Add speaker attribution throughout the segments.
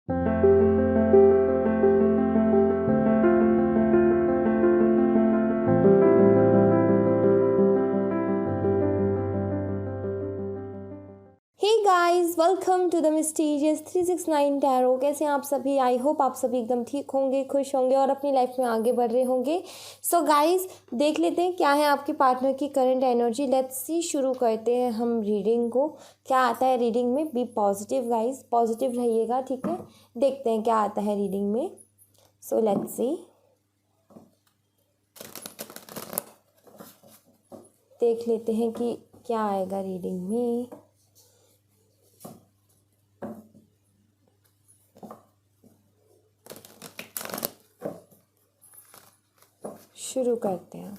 Speaker 1: Hey guys, welcome to the mysterious 369 tarot. कैसे हैं आप सभी? आई होप आप सभी एकदम ठीक होंगे, खुश होंगे और अपनी लाइफ में आगे बढ़ रहे होंगे। सो गाइस, देख लेते हैं क्या है आपके पार्टनर की करंट एनर्जी। लेट्स सी, शुरू करते हैं हम रीडिंग को। क्या आता है रीडिंग में? बी पॉजिटिव गाइस, पॉजिटिव रहिएगा, ठीक है। देखते हैं क्या आता है रीडिंग में। सो लेट्स सी, देख लेते हैं कि क्या आएगा रीडिंग में। शुरू करते हैं।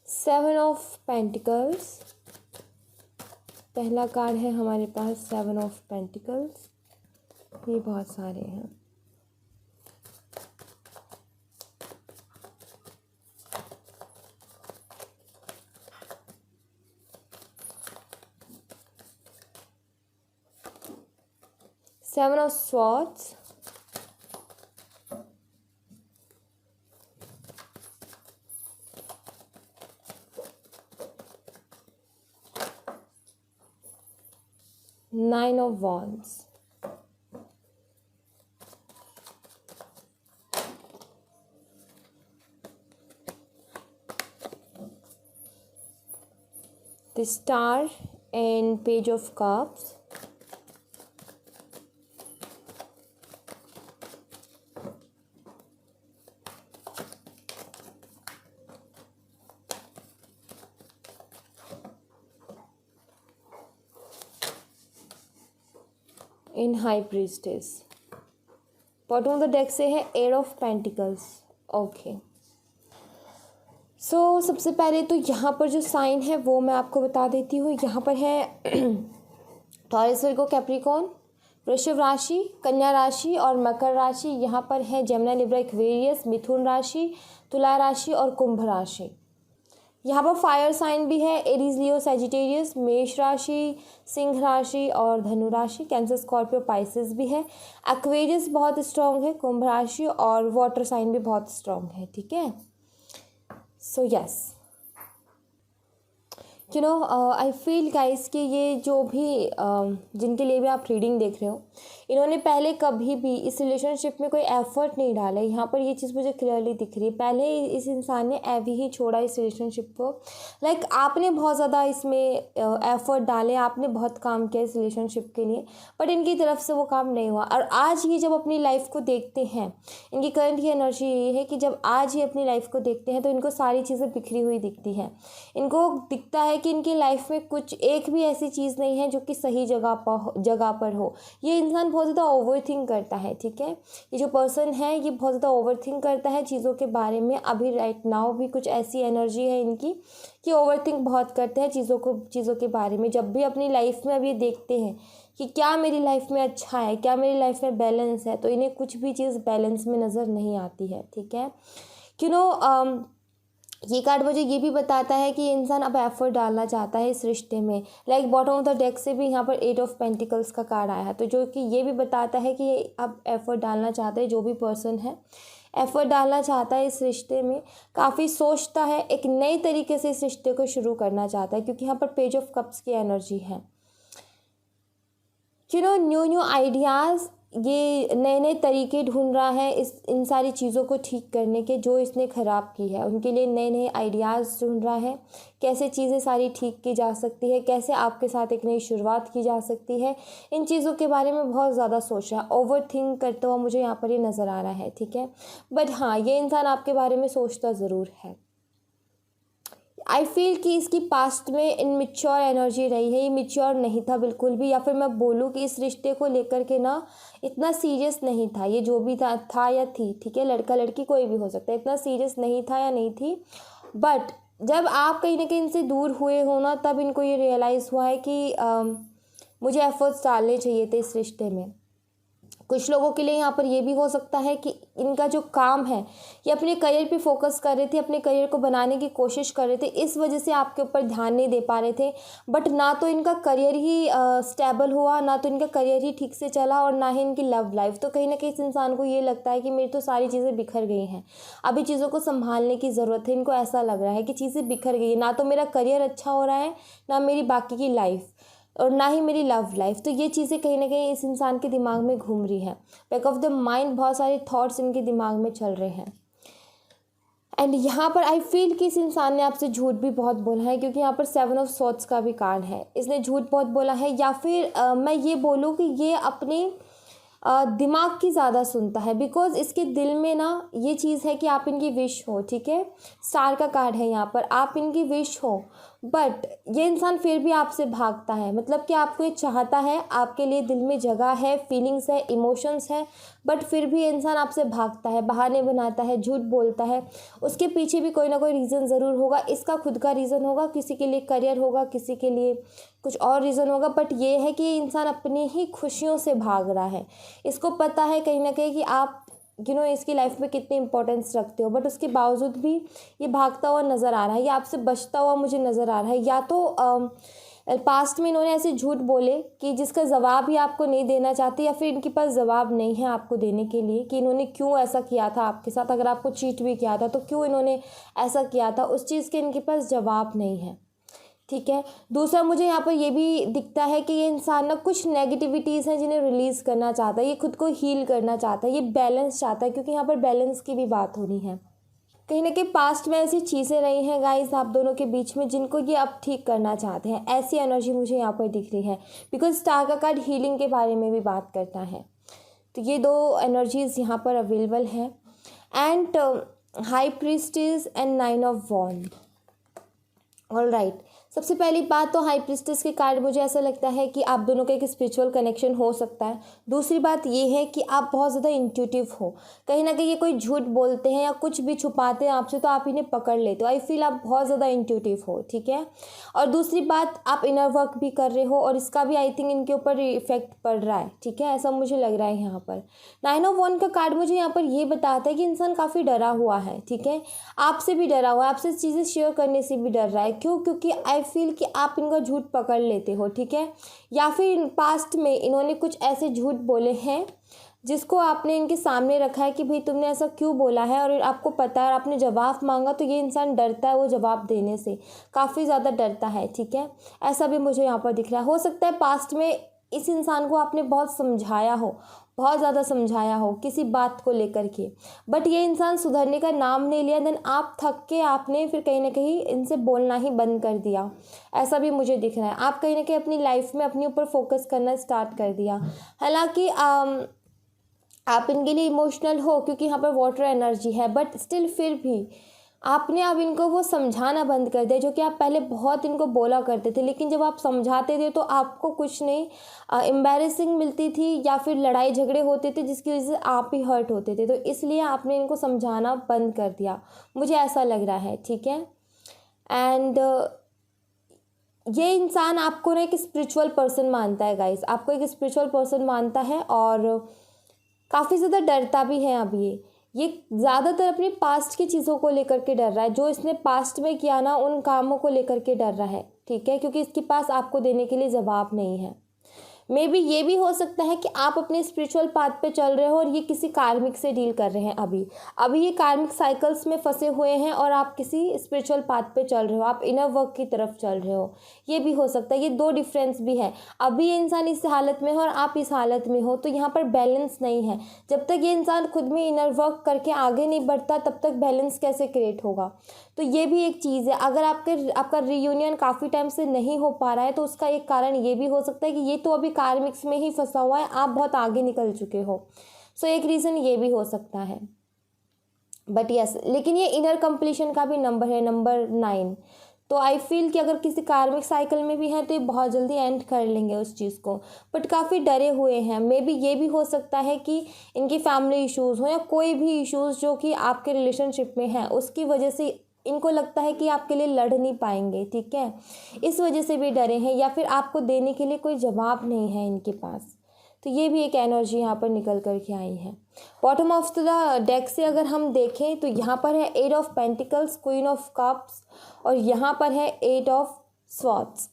Speaker 1: सेवन ऑफ पेंटिकल्स पहला कार्ड है हमारे पास। सेवन ऑफ पेंटिकल्स, ये बहुत सारे हैं। Seven of swords, nine of wands, the star and page of cups, in high priestess। Bottom of the deck से है एट ऑफ पेंटिकल्स। ओके, सो सबसे पहले तो यहाँ पर जो साइन है वो मैं आपको बता देती हूँ। यहाँ पर है टॉरस, वर्गो, कैप्रिकॉर्न, वृषभ राशि, कन्या राशि और मकर राशि। यहाँ पर है जेमिनी, लिब्रा, एक्वेरियस, मिथुन राशि, तुला राशि और कुंभ राशि। यहाँ पर फायर साइन भी है, एरीज, लियो, सैजिटेरियस, मेष राशि, सिंह राशि और धनु राशि। कैंसर, स्कॉर्पियो, पाइसेस भी है। एक्वेरियस बहुत स्ट्रॉन्ग है, कुंभ राशि और वाटर साइन भी बहुत स्ट्रॉन्ग है, ठीक है। So yes, you know I feel guys कि ये जो भी जिनके लिए भी आप रीडिंग देख रहे हो, इन्होंने पहले कभी भी इस रिलेशनशिप में कोई एफर्ट नहीं डाला है। यहाँ पर ये चीज़ मुझे क्लियरली दिख रही है। पहले इस इंसान ने ऐवी ही छोड़ा इस रिलेशनशिप को। लाइक आपने बहुत ज़्यादा इसमें एफर्ट डाले, आपने बहुत काम किया इस रिलेशनशिप के लिए, बट इनकी तरफ से वो काम नहीं हुआ। और आज ये जब अपनी लाइफ को देखते हैं, इनकी करंट की एनर्जी ये है कि जब आज ये अपनी लाइफ को देखते हैं तो इनको सारी चीज़ें बिखरी हुई दिखती हैं। इनको दिखता है कि इनकी लाइफ में कुछ एक भी ऐसी चीज़ नहीं है जो कि सही जगह पर हो। ये इंसान बहुत ज़्यादा ओवरथिंक करता है, ठीक है। ये जो पर्सन है ये बहुत ज़्यादा ओवरथिंक करता है चीज़ों के बारे में। अभी राइट नाउ भी कुछ ऐसी एनर्जी है इनकी कि ओवरथिंक बहुत करते हैं चीज़ों के बारे में। जब भी अपनी लाइफ में अब ये देखते हैं कि क्या मेरी लाइफ में अच्छा है, क्या मेरी लाइफ में बैलेंस है, तो इन्हें कुछ भी चीज़ बैलेंस में नज़र नहीं आती है, ठीक है। यू नो ये कार्ड मुझे ये भी बताता है कि इंसान अब एफर्ट डालना चाहता है इस रिश्ते में। Like bottom of the deck से भी यहाँ पर एट ऑफ पेंटिकल्स का कार्ड आया है, तो जो कि ये भी बताता है कि अब एफर्ट डालना चाहता है। जो भी पर्सन है एफर्ट डालना चाहता है इस रिश्ते में, काफ़ी सोचता है, एक नई तरीके से इस रिश्ते को शुरू करना चाहता है, क्योंकि यहाँ पर पेज ऑफ कप्स की एनर्जी है। यू नो न्यू आइडियाज़, ये नए नए तरीके ढूंढ रहा है इन सारी चीज़ों को ठीक करने के जो इसने ख़राब की है। उनके लिए नए नए आइडियाज़ ढूंढ रहा है, कैसे चीज़ें सारी ठीक की जा सकती है, कैसे आपके साथ एक नई शुरुआत की जा सकती है। इन चीज़ों के बारे में बहुत ज़्यादा सोच रहा है, ओवर थिंक करता हुआ मुझे यहाँ पर ये नज़र आ रहा है, ठीक है। बट हाँ, ये इंसान आपके बारे में सोचता ज़रूर है। आई फील कि इसकी पास्ट में इनमेच्योर एनर्जी रही है, ये मेच्योर नहीं था बिल्कुल भी, या फिर मैं बोलूँ कि इस रिश्ते को लेकर के ना इतना सीरियस नहीं था ये, जो भी था या थी, ठीक है, लड़का लड़की कोई भी हो सकता है, इतना सीरियस नहीं था या नहीं थी। बट जब आप कहीं ना कहीं इनसे दूर हुए हो ना, तब इनको ये रियलाइज़ हुआ है कि मुझे एफर्ट्स डालने चाहिए थे इस रिश्ते में। कुछ लोगों के लिए यहाँ पर ये भी हो सकता है कि इनका जो काम है, ये अपने करियर पे फोकस कर रहे थे, अपने करियर को बनाने की कोशिश कर रहे थे, इस वजह से आपके ऊपर ध्यान नहीं दे पा रहे थे। बट ना तो इनका करियर ही स्टेबल हुआ, ना तो इनका करियर ही ठीक से चला, और ना ही इनकी लव लाइफ। तो कहीं ना कहीं इस इंसान को ये लगता है कि मेरी तो सारी चीज़ें बिखर गई हैं, अभी चीज़ों को संभालने की ज़रूरत है। इनको ऐसा लग रहा है कि चीज़ें बिखर गई है, ना तो मेरा करियर अच्छा हो रहा है, ना मेरी बाकी की लाइफ, और ना ही मेरी लव लाइफ। तो ये चीज़ें कहीं ना कहीं इस इंसान के दिमाग में घूम रही है। बैक ऑफ द माइंड बहुत सारे थॉट्स इनके दिमाग में चल रहे हैं। एंड यहाँ पर आई फील कि इस इंसान ने आपसे झूठ भी बहुत बोला है, क्योंकि यहाँ पर 7 ऑफ सॉर्ड्स का भी कार्ड है। इसने झूठ बहुत बोला है, या फिर मैं ये बोलूँ कि ये अपने दिमाग की ज़्यादा सुनता है, बिकॉज इसके दिल में ना ये चीज़ है कि आप इनकी विश हो। ठीक है, स्टार का कार्ड है यहाँ पर, आप इनकी विश हो, बट ये इंसान फिर भी आपसे भागता है। मतलब कि आपको ये चाहता है, आपके लिए दिल में जगह है, फीलिंग्स है, इमोशंस है, बट फिर भी ये इंसान आपसे भागता है, बहाने बनाता है, झूठ बोलता है। उसके पीछे भी कोई ना कोई रीज़न ज़रूर होगा। इसका खुद का रीज़न होगा, किसी के लिए करियर होगा, किसी के लिए कुछ और रीज़न होगा, बट ये है कि ये इंसान अपनी ही खुशियों से भाग रहा है। इसको पता है कहीं ना कहीं कि आप इसकी लाइफ में कितनी इंपॉर्टेंस रखते हो, बट उसके बावजूद भी ये भागता हुआ नज़र आ रहा है, या आपसे बचता हुआ मुझे नज़र आ रहा है। या तो पास्ट में इन्होंने ऐसे झूठ बोले कि जिसका जवाब ही आपको नहीं देना चाहते, या फिर इनके पास जवाब नहीं है आपको देने के लिए कि इन्होंने क्यों ऐसा किया था आपके साथ। अगर आपको चीट भी किया था तो क्यों इन्होंने ऐसा किया था, उस चीज़ के इनके पास जवाब नहीं है। ठीक है, दूसरा मुझे यहाँ पर ये भी दिखता है कि ये इंसान ना कुछ नेगेटिविटीज़ हैं जिन्हें रिलीज़ करना चाहता है, ये खुद को हील करना चाहता है, ये बैलेंस चाहता है, क्योंकि यहाँ पर बैलेंस की भी बात हो रही है। कहीं ना कहीं पास्ट में ऐसी चीज़ें रही हैं गाइस आप दोनों के बीच में, जिनको ये अब ठीक करना चाहते हैं। ऐसी एनर्जी मुझे यहाँ पर दिख रही है, बिकॉज स्टार का कार्ड हीलिंग के बारे में भी बात करता है। तो ये दो एनर्जीज़ यहाँ पर अवेलेबल हैं। And high priestess and 9 of wand. All right, सबसे पहली बात तो हाई प्रीस्टेस के कार्ड मुझे ऐसा लगता है कि आप दोनों का एक स्पिरिचुअल कनेक्शन हो सकता है। दूसरी बात ये है कि आप बहुत ज़्यादा इंट्यूटिव हो। कहीं ना कहीं ये कोई झूठ बोलते हैं या कुछ भी छुपाते हैं आपसे, तो आप इन्हें पकड़ लेते हो। आई फील आप बहुत ज़्यादा इंट्यूटिव हो। ठीक है, और दूसरी बात आप इनर वर्क भी कर रहे हो, और इसका भी आई थिंक इनके ऊपर इफेक्ट पड़ रहा है। ठीक है, ऐसा मुझे लग रहा है यहाँ पर। 9 ऑफ वॉन्ड का कार्ड मुझे यहाँ पर ये बताता है कि इंसान काफ़ी डरा हुआ है। ठीक है, आपसे भी डरा हुआ है, आपसे चीज़ें शेयर करने से भी डर रहा है। क्यों? क्योंकि आई फील कि आप इनका झूठ पकड़ लेते हो। ठीक है, या फिर पास्ट में इन्होंने कुछ ऐसे झूठ बोले हैं जिसको आपने इनके सामने रखा है कि भाई तुमने ऐसा क्यों बोला है, और आपको पता है और आपने जवाब मांगा, तो ये इंसान डरता है वो जवाब देने से, काफ़ी ज़्यादा डरता है। ठीक है, ऐसा भी मुझे यहाँ पर दिख रहा है। हो सकता है पास्ट में इस इंसान को आपने बहुत समझाया हो, बहुत ज़्यादा समझाया हो किसी बात को लेकर के, बट ये इंसान सुधरने का नाम नहीं लिया। देन आप थक के आपने फिर कहीं ना कहीं इनसे बोलना ही बंद कर दिया। ऐसा भी मुझे दिख रहा है। आप कहीं ना कहीं अपनी लाइफ में अपने ऊपर फोकस करना स्टार्ट कर दिया। हालांकि आप इनके लिए इमोशनल हो, क्योंकि यहाँ पर वाटर एनर्जी है, बट स्टिल फिर भी आपने अब इनको वो समझाना बंद कर दिया जो कि आप पहले बहुत इनको बोला करते थे। लेकिन जब आप समझाते थे तो आपको कुछ नहीं एम्बैरेसिंग मिलती थी, या फिर लड़ाई झगड़े होते थे जिसकी वजह से आप ही हर्ट होते थे। तो इसलिए आपने इनको समझाना बंद कर दिया, मुझे ऐसा लग रहा है। ठीक है, एंड ये इंसान आपको ना एक स्पिरिचुअल पर्सन मानता है गाइस, आपको एक स्पिरिचुअल पर्सन मानता है, और काफ़ी ज़्यादा डरता भी है। अब ये ज़्यादातर अपनी पास्ट की चीज़ों को लेकर के डर रहा है, जो इसने पास्ट में किया ना उन कामों को लेकर के डर रहा है। ठीक है, क्योंकि इसके पास आपको देने के लिए जवाब नहीं है। मे बी ये भी हो सकता है कि आप अपने स्पिरिचुअल पाथ पे चल रहे हो और ये किसी कार्मिक से डील कर रहे हैं। अभी ये कार्मिक साइकिल्स में फंसे हुए हैं और आप किसी स्पिरिचुअल पाथ पे चल रहे हो, आप इनर वर्क की तरफ चल रहे हो। ये भी हो सकता है, ये दो डिफरेंस भी है। अभी ये इंसान इस हालत में हो और आप इस हालत में हो, तो यहाँ पर बैलेंस नहीं है। जब तक ये इंसान खुद में इनर वर्क करके आगे नहीं बढ़ता, तब तक बैलेंस कैसे क्रिएट होगा। तो ये भी एक चीज़ है। अगर आपका रियूनियन काफ़ी टाइम से नहीं हो पा रहा है, तो उसका एक कारण ये भी हो सकता है कि ये तो अभी कार्मिक्स में ही फंसा हुआ है, आप बहुत आगे निकल चुके हो। सो एक रीज़न ये भी हो सकता है। बट यस, लेकिन ये इनर कंप्लीशन का भी नंबर है, नंबर 9। तो आई फील कि अगर किसी कार्मिक साइकिल में भी हैं तो ये बहुत जल्दी एंड कर लेंगे उस चीज़ को, बट काफ़ी डरे हुए हैं। मे बी ये भी हो सकता है कि इनकी फैमिली इश्यूज़ हो या कोई भी इश्यूज़ जो कि आपके रिलेशनशिप में हैं, उसकी वजह से इनको लगता है कि आपके लिए लड़ नहीं पाएंगे, ठीक है, इस वजह से भी डरे हैं, या फिर आपको देने के लिए कोई जवाब नहीं है इनके पास। तो ये भी एक एनर्जी यहाँ पर निकल कर के आई है। बॉटम ऑफ द डेक से अगर हम देखें तो यहाँ पर है 8 of pentacles, queen of cups, और यहाँ पर है 8 ऑफ स्वॉर्ड्स।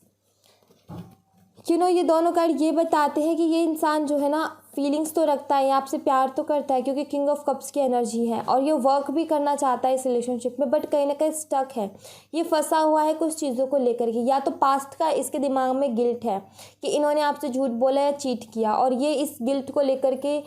Speaker 1: ये दोनों कार्ड ये बताते हैं कि ये इंसान जो है ना, फीलिंग्स तो रखता है, आपसे प्यार तो करता है, क्योंकि किंग ऑफ कप्स की एनर्जी है, और ये वर्क भी करना चाहता है इस रिलेशनशिप में, बट कहीं ना कहीं स्टक है, ये फंसा हुआ है कुछ चीज़ों को लेकर के। या तो पास्ट का इसके दिमाग में गिल्ट है कि इन्होंने आपसे झूठ बोला या चीट किया, और ये इस गिल्ट को लेकर के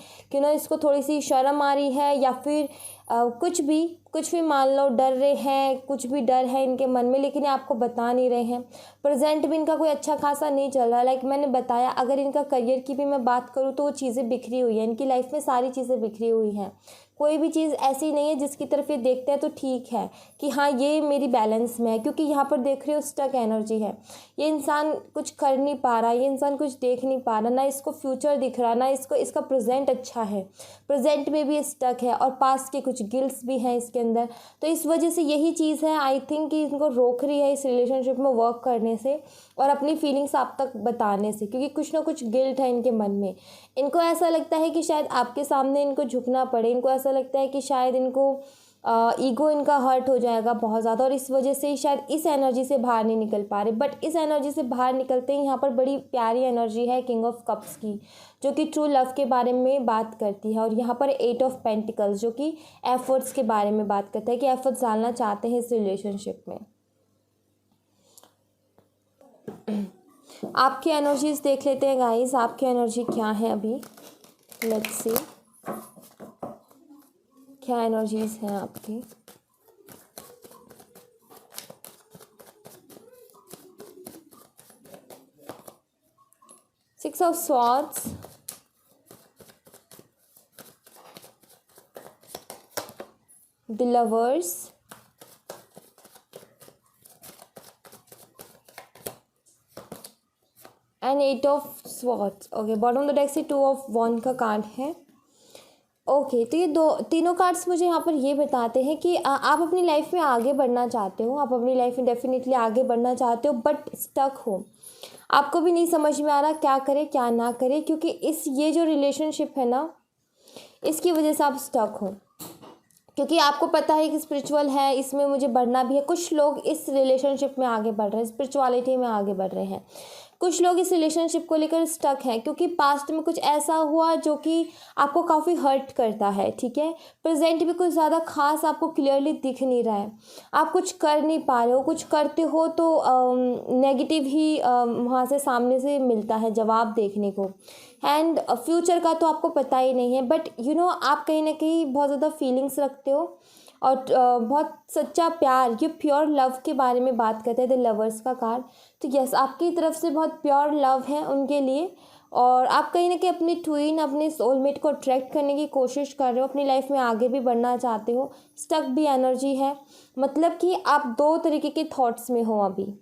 Speaker 1: इसको थोड़ी सी शर्म आ रही है, या फिर कुछ भी मान लो, डर रहे हैं, कुछ भी डर है इनके मन में, लेकिन ये आपको बता नहीं रहे हैं। प्रेजेंट भी इनका कोई अच्छा खासा नहीं चल रहा। लाइक मैंने बताया, अगर इनका करियर की भी मैं बात करूँ तो वो चीज़ें बिखरी हुई है, इनकी लाइफ में सारी चीज़ें बिखरी हुई हैं। कोई भी चीज़ ऐसी नहीं है जिसकी तरफ ये देखते हैं तो ठीक है कि हाँ ये मेरी बैलेंस में है, क्योंकि यहाँ पर देख रहे हो स्टक एनर्जी है। ये इंसान कुछ कर नहीं पा रहा, ये इंसान कुछ देख नहीं पा रहा, ना इसको फ्यूचर दिख रहा, ना इसको इसका प्रेजेंट अच्छा है, प्रेजेंट में भी स्टक है, और पास्ट के कुछ गिल्ट्स भी हैं इसके अंदर। तो इस वजह से यही चीज़ है आई थिंक कि इनको रोक रही है इस रिलेशनशिप में वर्क करने से और अपनी फीलिंग्स आप तक बताने से, क्योंकि कुछ ना कुछ गिल्ट है इनके मन में। इनको ऐसा लगता है कि शायद आपके सामने इनको झुकना पड़े, इनको ऐसा लगता है कि शायद इनको ईगो इनका हर्ट हो जाएगा बहुत ज़्यादा, और इस वजह से शायद इस एनर्जी से बाहर नहीं निकल पा रहे। बट इस एनर्जी से बाहर निकलते ही यहाँ पर बड़ी प्यारी एनर्जी है किंग ऑफ कप्स की, जो कि ट्रू लव के बारे में बात करती है, और यहाँ पर 8 ऑफ पेंटिकल्स जो कि एफर्ट्स के बारे में बात करता है कि एफर्ट्स डालना चाहते हैं इस रिलेशनशिप में। आपकी एनर्जीज देख लेते हैं गाइस, आपकी एनर्जी क्या है अभी। लेट्स सी क्या एनर्जीज हैं आपकी। Six of swords, the lovers, and 8 of swords. Okay, bottom the deck से 2 ऑफ वॉन्ड का कार्ड है। ओके, तो ये तीनों कार्ड्स मुझे यहाँ पर ये बताते हैं कि आप अपनी लाइफ में आगे बढ़ना चाहते हो, आप अपनी लाइफ में डेफिनेटली आगे बढ़ना चाहते हो, बट स्टक हो। आपको भी नहीं समझ में आ रहा क्या करे क्या ना करे, क्योंकि ये जो रिलेशनशिप है ना, इसकी वजह से आप स्टक हो, क्योंकि आपको पता है कि स्पिरिचुअल है, इसमें मुझे बढ़ना भी है। कुछ लोग इस रिलेशनशिप में आगे बढ़ रहे हैं, स्पिरिचुअलिटी में आगे बढ़ रहे हैं। कुछ लोग इस रिलेशनशिप को लेकर स्टक हैं, क्योंकि पास्ट में कुछ ऐसा हुआ जो कि आपको काफ़ी हर्ट करता है, ठीक है। प्रेजेंट भी कुछ ज़्यादा खास आपको क्लियरली दिख नहीं रहा है, आप कुछ कर नहीं पा रहे हो, कुछ करते हो तो नेगेटिव ही वहाँ से सामने से मिलता है जवाब देखने को। एंड फ्यूचर का तो आपको पता ही नहीं है, बट आप कहीं ना कहीं बहुत ज़्यादा फीलिंग्स रखते हो, और बहुत सच्चा प्यार, ये प्योर लव के बारे में बात करते हैं द लवर्स का कार्ड। तो यस, आपकी तरफ से बहुत प्योर लव है उनके लिए, और आप कहीं ना कहीं अपनी ट्विन, अपने सोलमेट को अट्रैक्ट करने की कोशिश कर रहे हो, अपनी लाइफ में आगे भी बढ़ना चाहते हो। स्टक भी एनर्जी है, मतलब कि आप 2 तरीके के थॉट्स में हो अभी,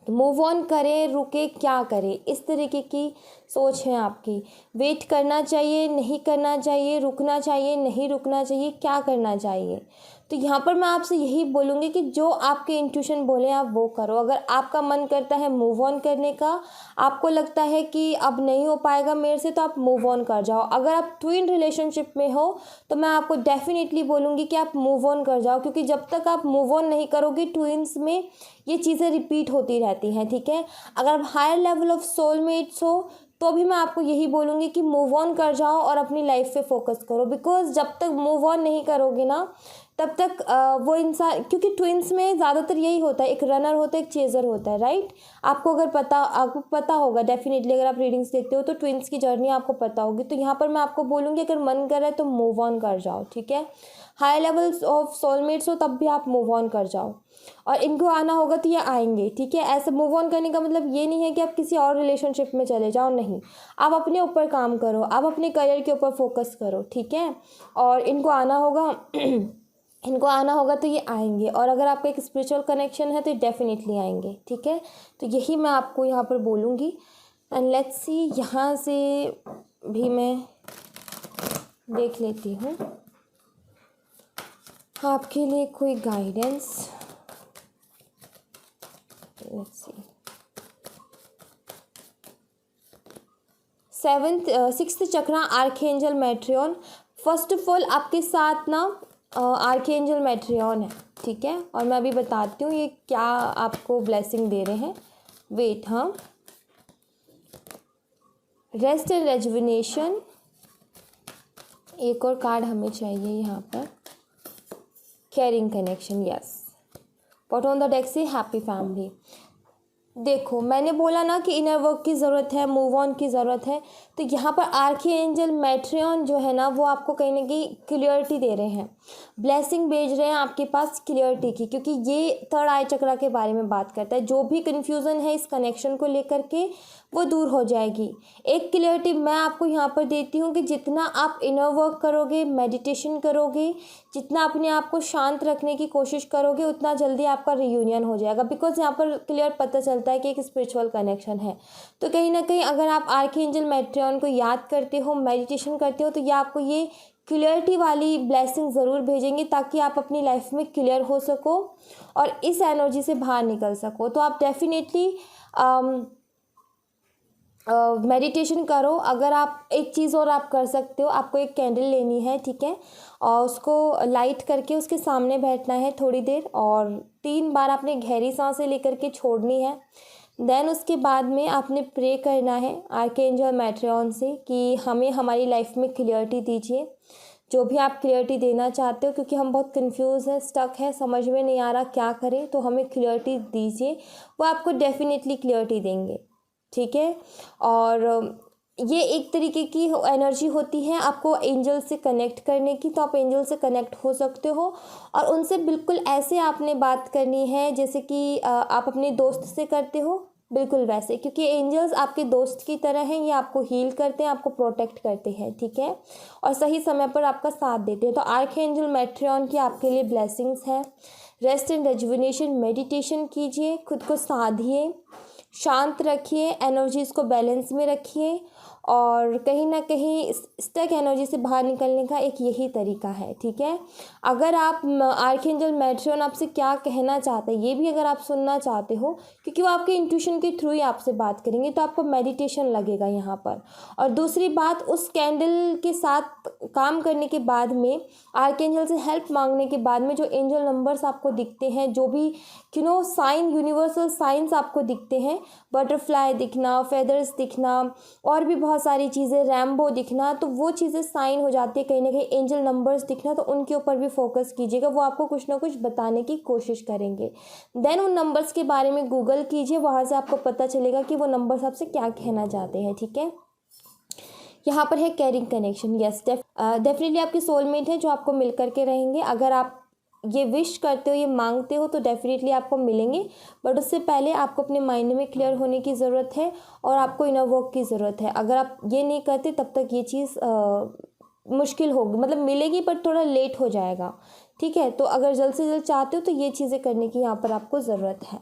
Speaker 1: मूव ऑन करें, रुके, क्या करें, इस तरीके की सोच है आपकी। वेट करना चाहिए, नहीं करना चाहिए, रुकना चाहिए, नहीं रुकना चाहिए, क्या करना चाहिए। तो यहाँ पर मैं आपसे यही बोलूँगी कि जो आपके इंट्यूशन बोले आप वो करो। अगर आपका मन करता है मूव ऑन करने का, आपको लगता है कि अब नहीं हो पाएगा मेरे से, तो आप मूव ऑन कर जाओ। अगर आप ट्विन रिलेशनशिप में हो तो मैं आपको डेफिनेटली बोलूँगी कि आप मूव ऑन कर जाओ, क्योंकि जब तक आप मूव ऑन नहीं करोगे ट्विन्स में ये चीज़ें रिपीट होती रहती हैं, ठीक है। अगर आप हायर लेवल ऑफ सोलमेट्स हो तो भी मैं आपको यही बोलूँगी कि मूव ऑन कर जाओ और अपनी लाइफ पे फोकस करो, बिकॉज जब तक मूव ऑन नहीं करोगे ना तब तक वो इंसान, क्योंकि ट्विन्स में ज़्यादातर यही होता है, एक रनर होता है, एक चेज़र होता है, राइट। आपको पता होगा डेफिनेटली, अगर आप रीडिंग्स देखते हो तो ट्विन्स की जर्नी आपको पता होगी। तो यहाँ पर मैं आपको बोलूँगी अगर मन कर रहा है तो मूव ऑन कर जाओ, ठीक है। हाई लेवल्स ऑफ सोलमेट्स हो तब भी आप मूव ऑन कर जाओ, और इनको आना होगा तो ये आएंगे, ठीक है। ऐसे मूव ऑन करने का मतलब ये नहीं है कि आप किसी और रिलेशनशिप में चले जाओ, नहीं। आप अपने ऊपर काम करो, आप अपने करियर के ऊपर फोकस करो, ठीक है। और इनको आना होगा तो ये आएंगे, और अगर आपका एक स्पिरिचुअल कनेक्शन है तो ये डेफिनेटली आएंगे, ठीक है। तो यही मैं आपको यहाँ पर बोलूँगी। एंड लेट्स सी, यहाँ से भी मैं देख लेती हूँ। आपके लिए कोई guidance, let's see. 6th chakra archangel Metatron. First of all आपके साथ ना आर्कएंजल मेट्रियन है, ठीक है, और मैं अभी बताती हूँ ये क्या आपको ब्लेसिंग दे रहे हैं। वेट, हाँ, रेस्ट एंड रेजुविनेशन। एक और कार्ड हमें चाहिए यहाँ पर, caring connection, yes. What on the deck से हैप्पी फैमिली। देखो मैंने बोला ना कि इनर वर्क की ज़रूरत है, मूव ऑन की ज़रूरत है, तो यहाँ पर आर्कएंजल मेट्रियन जो है ना वो आपको कहीं ना कहीं क्लियरिटी दे रहे हैं, ब्लेसिंग भेज रहे हैं आपके पास क्लियरिटी की, क्योंकि ये थर्ड आई चक्रा के बारे में बात करता है। जो भी कन्फ्यूज़न है इस कनेक्शन को लेकर के वो दूर हो जाएगी। एक क्लियरिटी मैं आपको यहाँ पर देती हूँ कि जितना आप इनर वर्क करोगे, मेडिटेशन करोगे, जितना अपने आप को शांत रखने की कोशिश करोगे, उतना जल्दी आपका रियूनियन हो जाएगा। बिकॉज यहाँ पर क्लियर पता चलता है कि एक स्पिरिचुअल कनेक्शन है। तो कहीं ना कहीं अगर आप आर्कएंजल मेट्रियन को याद करते हो, मेडिटेशन करते हो, तो ये आपको ये क्लियरिटी वाली ब्लेसिंग ज़रूर भेजेंगे ताकि आप अपनी लाइफ में क्लियर हो सको और इस एनर्जी से बाहर निकल सको। तो आप डेफिनेटली मेडिटेशन करो। अगर आप एक चीज़ और आप कर सकते हो, आपको एक कैंडल लेनी है, ठीक है, और उसको लाइट करके उसके सामने बैठना है थोड़ी देर, और 3 बार आपने गहरी सांसें लेकर के छोड़नी है। देन उसके बाद में आपने प्रे करना है आर्कएंजल मेट्रियन से कि हमें हमारी लाइफ में क्लियरिटी दीजिए, जो भी आप क्लियरिटी देना चाहते हो, क्योंकि हम बहुत कंफ्यूज है, स्टक है, समझ में नहीं आ रहा क्या करें, तो हमें क्लियरिटी दीजिए, वो आपको डेफिनेटली क्लियरिटी देंगे, ठीक है। और ये एक तरीके की एनर्जी होती है आपको एंजल से कनेक्ट करने की, तो आप एंजल से कनेक्ट हो सकते हो और उनसे बिल्कुल ऐसे आपने बात करनी है जैसे कि आप अपने दोस्त से करते हो, बिल्कुल वैसे, क्योंकि एंजल्स आपके दोस्त की तरह हैं, ये आपको हील करते हैं, आपको प्रोटेक्ट करते हैं, ठीक है, और सही समय पर आपका साथ देते हैं। तो आर्कएंजल मेट्रियन की आपके लिए ब्लेसिंग्स है। रेस्ट एंड रेजुविनेशन, मेडिटेशन कीजिए, खुद को साधिए, शांत रखिए, एनर्जीज़ को बैलेंस में रखिए, और कहीं ना कहीं स्टक एनर्जी से बाहर निकलने का एक यही तरीका है, ठीक है। अगर आप आर्कएंजल मेट्रियन आपसे क्या कहना चाहते हैं ये भी अगर आप सुनना चाहते हो, क्योंकि वो आपके इंट्यूशन के थ्रू ही आपसे बात करेंगे, तो आपको मेडिटेशन लगेगा यहाँ पर। और दूसरी बात, उस कैंडल के साथ काम करने के बाद में, आर्कएंजल से हेल्प मांगने के बाद में, जो एंजल नंबर्स आपको दिखते हैं, जो भी साइन, यूनिवर्सल साइंस आपको दिखते हैं, बटरफ्लाई दिखना, फेदर्स दिखना, और भी बहुत सारी चीज़ें, रैम्बो दिखना, तो वो चीज़ें साइन हो जाती है कहीं ना कहीं, एंजल नंबर्स दिखना, तो उनके ऊपर भी फोकस कीजिएगा, वो आपको कुछ ना कुछ बताने की कोशिश करेंगे। देन उन नंबर्स के बारे में गूगल कीजिए, वहाँ से आपको पता चलेगा कि वो नंबर्स आपसे क्या कहना चाहते हैं, ठीक है। यहाँ पर है कैरिंग कनेक्शन, यस, डेफिनेटली आपके सोलमेट है जो आपको मिल करके रहेंगे। अगर आप ये विश करते हो, ये मांगते हो, तो डेफिनेटली आपको मिलेंगे, बट उससे पहले आपको अपने माइंड में क्लियर होने की ज़रूरत है और आपको इनर वर्क की ज़रूरत है। अगर आप ये नहीं करते तब तक ये चीज़ मुश्किल होगी, मतलब मिलेगी पर थोड़ा लेट हो जाएगा, ठीक है। तो अगर जल्द से जल्द चाहते हो तो ये चीज़ें करने की यहाँ पर आपको ज़रूरत है।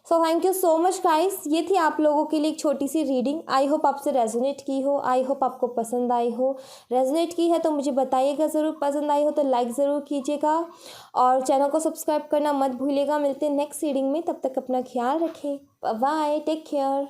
Speaker 1: So thank you so much guys, ये थी आप लोगों के लिए एक छोटी सी रीडिंग। आई होप आपसे रेजोनेट की हो, आई होप आपको पसंद आई हो। रेजोनेट की है तो मुझे बताइएगा ज़रूर, पसंद आई हो तो लाइक ज़रूर कीजिएगा और चैनल को सब्सक्राइब करना मत भूलिएगा। मिलते हैं नेक्स्ट रीडिंग में, तब तक अपना ख्याल रखें, बाय, टेक केयर।